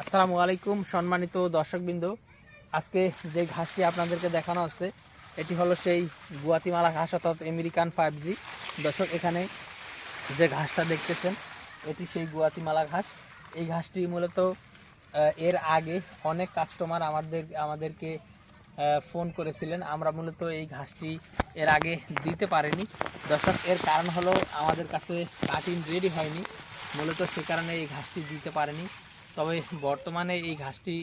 আসসালামু আলাইকুম সম্মানিত দর্শকবৃন্দ। আজকে যে ঘাসটি আপনাদেরকে দেখানো হচ্ছে এটি হলো সেই গুয়াতিমালা ঘাস অর্থাৎ আমেরিকান 5G। দর্শক, এখানে যে ঘাসটা দেখতেছেন এটি সেই গুয়াতিমালা ঘাস। এই ঘাসটি মূলত এর আগে অনেক কাস্টমার আমাদেরকে ফোন করেছিলেন। আমরা মূলত এই ঘাসটি এর আগে দিতে পারিনি। দর্শক, এর কারণ হলো আমাদের কাছে কাটিং রেডি হয়নি, মূলত সে কারণে এই ঘাসটি দিতে পারিনি। তবে বর্তমানে এই ঘাসটি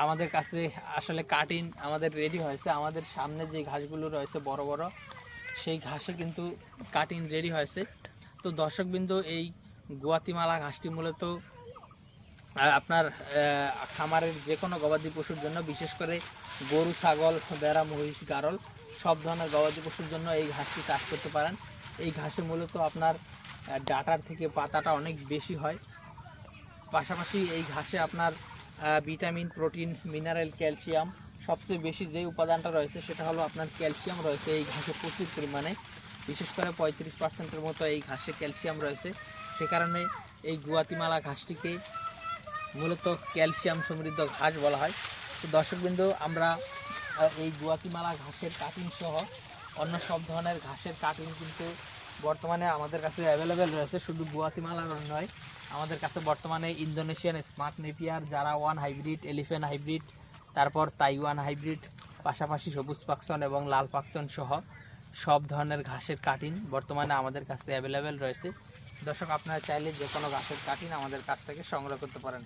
আমাদের কাছে আসলে কাটিং আমাদের রেডি হয়েছে। আমাদের সামনে যে ঘাসগুলো রয়েছে বড় বড়, সেই ঘাসে কিন্তু কাটিং রেডি হয়েছে। তো দর্শকবৃন্দ, এই গুয়াতিমালা ঘাসটি মূলত আপনার খামারের যে কোনো গবাদি পশুর জন্য, বিশেষ করে গরু, ছাগল, ভেড়া, মহিষ, গারল সব ধরনের গবাদি পশুর জন্য এই ঘাসটি চাষ করতে পারেন। এই ঘাসে মূলত আপনার ডাঁটার থেকে পাতাটা অনেক বেশি হয়। পাশাপাশি এই ঘাসে আপনার ভিটামিন, প্রোটিন, মিনারেল, ক্যালসিয়াম সবচেয়ে বেশি যে উপাদানটা রয়েছে সেটা হলো আপনার ক্যালসিয়াম রয়েছে এই ঘাসে প্রচুর পরিমাণে। বিশেষ করে 35%-এর মতো এই ঘাসে ক্যালসিয়াম রয়েছে। সে কারণে এই গুয়াতিমালা ঘাসটিকে মূলত ক্যালসিয়াম সমৃদ্ধ ঘাস বলা হয়। তো দর্শকবৃন্দ, আমরা এই গুয়াতিমালা ঘাসের কাটিং সহ অন্য সব ধরনের ঘাসের কাটিং কিন্তু বর্তমানে আমাদের কাছে অ্যাভেলেবেল রয়েছে। শুধু গুয়াতিমালা নয়, আমাদের কাছে বর্তমানে Indonesian smart Napier, Zara one hybrid, elephant hybrid, তারপর তাইওয়ান হাইব্রিড, পাশাপাশি সবুজ পাকচন এবং লাল পাকচন সহ সব ধরনের ঘাসের কাটিং বর্তমানে আমাদের কাছে অ্যাভেলেবেল রয়েছে। দর্শক, আপনারা চাইলে যে কোনো ঘাসের কাটিং আমাদের কাছ থেকে সংগ্রহ করতে পারেন।